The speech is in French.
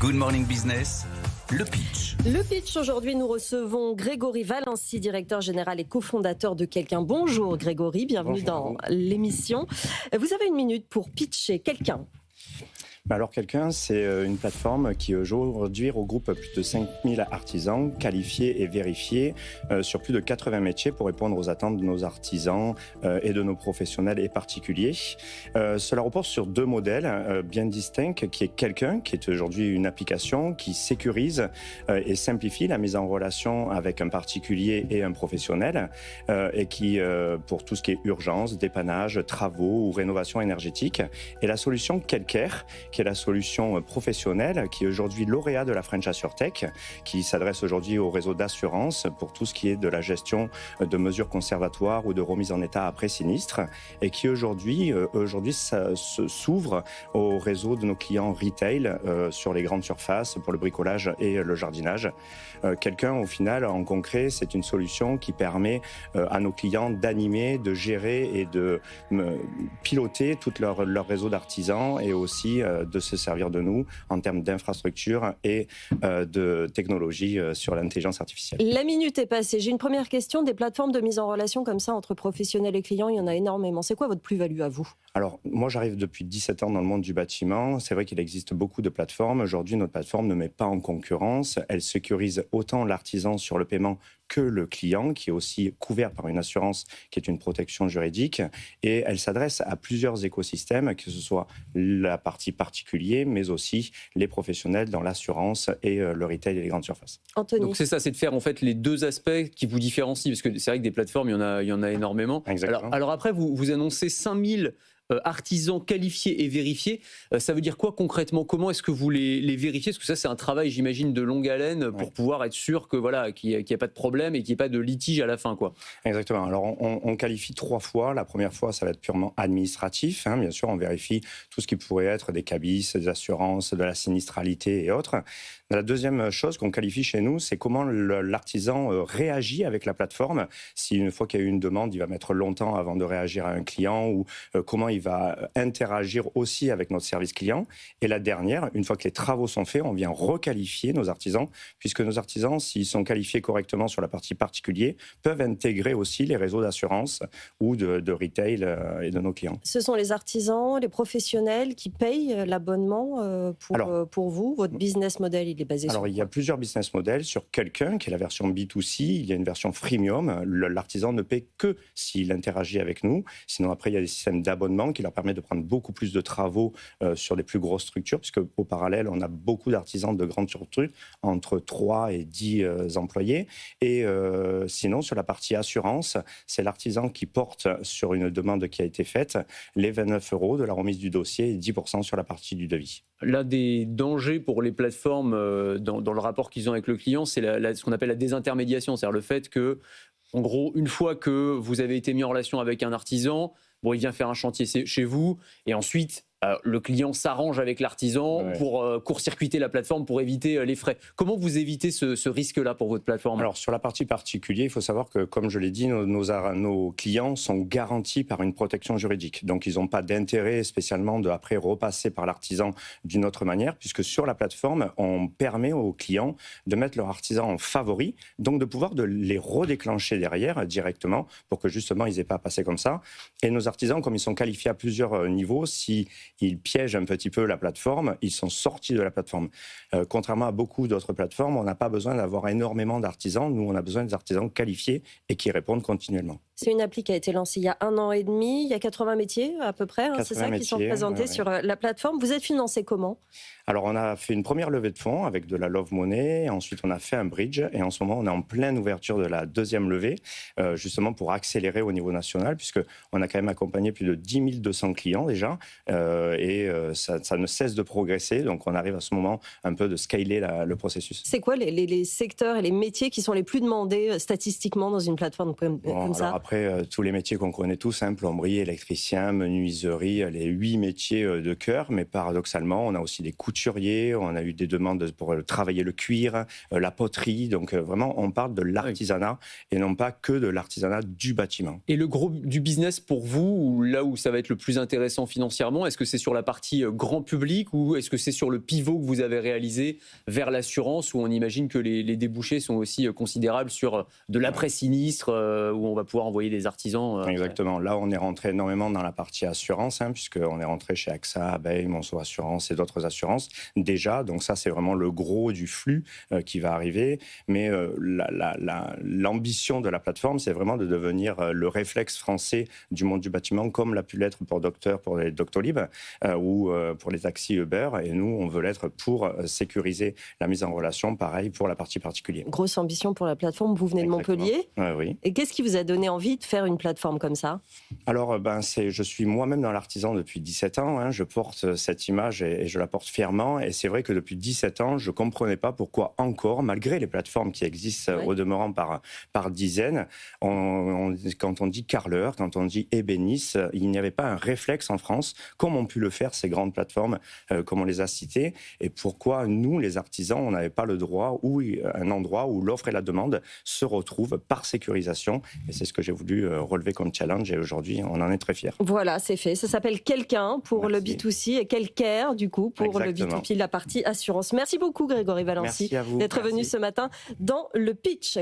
Good Morning Business, le pitch. Le pitch, aujourd'hui, nous recevons Grégory Valency, directeur général et cofondateur de Quelqu'un. Bonjour Grégory, bienvenue dans l'émission. Vous avez une minute pour pitcher Quelqu'un. Alors Quelqu'un, c'est une plateforme qui aujourd'hui regroupe plus de 5000 artisans qualifiés et vérifiés sur plus de 80 métiers pour répondre aux attentes de nos artisans et de nos professionnels et particuliers. Cela repose sur deux modèles bien distincts, qui est Quelqu'un, qui est aujourd'hui une application qui sécurise et simplifie la mise en relation avec un particulier et un professionnel et qui, pour tout ce qui est urgence, dépannage, travaux ou rénovation énergétique, et la solution Quelcare, qui est la solution professionnelle, qui est aujourd'hui lauréat de la French AssureTech, qui s'adresse aujourd'hui au réseau d'assurance pour tout ce qui est de la gestion de mesures conservatoires ou de remise en état après sinistre, et qui aujourd'hui s'ouvre au réseau de nos clients retail sur les grandes surfaces pour le bricolage et le jardinage. Quelqu'un, au final, en concret, c'est une solution qui permet à nos clients d'animer, de gérer et de piloter tout leur réseau d'artisans et aussi de se servir de nous en termes d'infrastructure et de technologie sur l'intelligence artificielle. La minute est passée. J'ai une première question. Des plateformes de mise en relation comme ça entre professionnels et clients, il y en a énormément. C'est quoi votre plus-value à vous ? Alors, moi, j'arrive depuis 17 ans dans le monde du bâtiment. C'est vrai qu'il existe beaucoup de plateformes. Aujourd'hui, notre plateforme ne met pas en concurrence. Elle sécurise autant l'artisan sur le paiement que le client, qui est aussi couvert par une assurance qui est une protection juridique. Et elle s'adresse à plusieurs écosystèmes, que ce soit la partie particulier, mais aussi les professionnels dans l'assurance et le retail et les grandes surfaces. Anthony. Donc c'est ça, c'est de faire en fait les deux aspects qui vous différencient, parce que c'est vrai que des plateformes, il y en a énormément. Alors après, vous annoncez 5000 artisans qualifiés et vérifiés. Ça veut dire quoi concrètement ? Comment est-ce que vous les vérifiez ? Parce que ça, c'est un travail, j'imagine, de longue haleine pour pouvoir être sûr que voilà, qu'il n'y a pas de problème et qu'il n'y ait pas de litige à la fin, quoi. Exactement. Alors, on qualifie 3 fois. La première fois, ça va être purement administratif. Bien sûr, on vérifie tout ce qui pourrait être des cabis, des assurances, de la sinistralité et autres. La deuxième chose qu'on qualifie chez nous, c'est comment l'artisan réagit avec la plateforme. Si une fois qu'il y a eu une demande, il va mettre longtemps avant de réagir à un client, ou comment il va interagir aussi avec notre service client. Et la dernière, une fois que les travaux sont faits, on vient requalifier nos artisans, puisque nos artisans, s'ils sont qualifiés correctement sur la partie particulier, peuvent intégrer aussi les réseaux d'assurance ou de retail et de nos clients. Ce sont les artisans, les professionnels qui payent l'abonnement pour vous. Votre business model, il est basé sur quoi ? Il y a plusieurs business models. Sur Quelqu'un, qui est la version B2C, il y a une version freemium. L'artisan ne paie que s'il interagit avec nous. Sinon, après, il y a des systèmes d'abonnement qui leur permettent de prendre beaucoup plus de travaux sur des plus grosses structures, puisque au parallèle, on a beaucoup d'artisans de grandes structures, entre 3 et 10 employés. Et sinon, sur la partie assurance, c'est l'artisan qui porte sur une demande qui a été faite les 29 € de la remise du dossier et 10% sur la partie du devis. L'un des dangers pour les plateformes dans le rapport qu'ils ont avec le client, c'est ce qu'on appelle la désintermédiation, c'est-à-dire le fait que, en gros, une fois que vous avez été mis en relation avec un artisan, il vient faire un chantier chez vous, et ensuite, le client s'arrange avec l'artisan pour court-circuiter la plateforme, pour éviter les frais. Comment vous évitez ce risque-là pour votre plateforme ? Alors, sur la partie particulier, il faut savoir que, comme je l'ai dit, nos clients sont garantis par une protection juridique. Donc, ils n'ont pas d'intérêt spécialement de après repasser par l'artisan d'une autre manière, puisque sur la plateforme, on permet aux clients de mettre leur artisan en favori, donc de pouvoir les redéclencher derrière directement pour que justement, ils n'aient pas à passer comme ça. Et nos artisans, comme ils sont qualifiés à plusieurs niveaux, ils piègent un petit peu la plateforme, ils sont sortis de la plateforme. Contrairement à beaucoup d'autres plateformes, on n'a pas besoin d'avoir énormément d'artisans. Nous, on a besoin des artisans qualifiés et qui répondent continuellement. C'est une appli qui a été lancée il y a 1 an et demi. Il y a 80 métiers à peu près, c'est ça, qui sont présentés sur la plateforme. Vous êtes financé comment ? Alors, on a fait une première levée de fonds avec de la Love Money. Ensuite, on a fait un bridge. Et en ce moment, on est en pleine ouverture de la deuxième levée, justement pour accélérer au niveau national, puisqu'on a quand même accompagné plus de 10 200 clients déjà. Ça ne cesse de progresser. Donc, on arrive à ce moment un peu de scaler le processus. C'est quoi les secteurs et les métiers qui sont les plus demandés statistiquement dans une plateforme comme ça ? Alors après, tous les métiers qu'on connaît tous, plomberie, électricien, menuiserie, les 8 métiers de cœur. Mais paradoxalement, on a aussi des couturiers, on a eu des demandes pour travailler le cuir, la poterie. Donc vraiment, on parle de l'artisanat et non pas que de l'artisanat du bâtiment. Et le gros du business pour vous, là où ça va être le plus intéressant financièrement, est-ce que c'est sur la partie grand public ou est-ce que c'est sur le pivot que vous avez réalisé vers l'assurance où on imagine que les débouchés sont aussi considérables sur de l'après-sinistre où on va pouvoir envoyer des artisans Exactement. Là, on est rentré énormément dans la partie assurance, puisqu'on est rentré chez AXA, Abeille, Monceau Assurance et d'autres assurances déjà. Donc ça, c'est vraiment le gros du flux qui va arriver. Mais l'ambition de la plateforme, c'est vraiment de devenir le réflexe français du monde du bâtiment, comme l'a pu l'être pour Docteur, pour les Doctolib ou pour les taxis Uber. Et nous, on veut l'être pour sécuriser la mise en relation, pareil pour la partie particulière. Grosse ambition pour la plateforme. Vous venez de Montpellier. Oui. Et qu'est-ce qui vous a donné envie de faire une plateforme comme ça? Alors, je suis moi-même dans l'artisan depuis 17 ans. Je porte cette image et je la porte fièrement. Et c'est vrai que depuis 17 ans, je ne comprenais pas pourquoi encore, malgré les plateformes qui existent au demeurant par dizaines, quand on dit carreleur, quand on dit ébéniste, il n'y avait pas un réflexe en France, comme ont pu le faire ces grandes plateformes, comme on les a citées. Et pourquoi nous, les artisans, on n'avait pas le droit ou un endroit où l'offre et la demande se retrouvent par sécurisation. Et c'est ce que j'ai voulu relever comme challenge. Et aujourd'hui, on en est très fiers. Voilà, c'est fait. Ça s'appelle Quelqu'un pour le B2C et Quelcare, du coup, pour le B2B, la partie assurance. Merci beaucoup, Grégory Valency, d'être venu ce matin dans le pitch.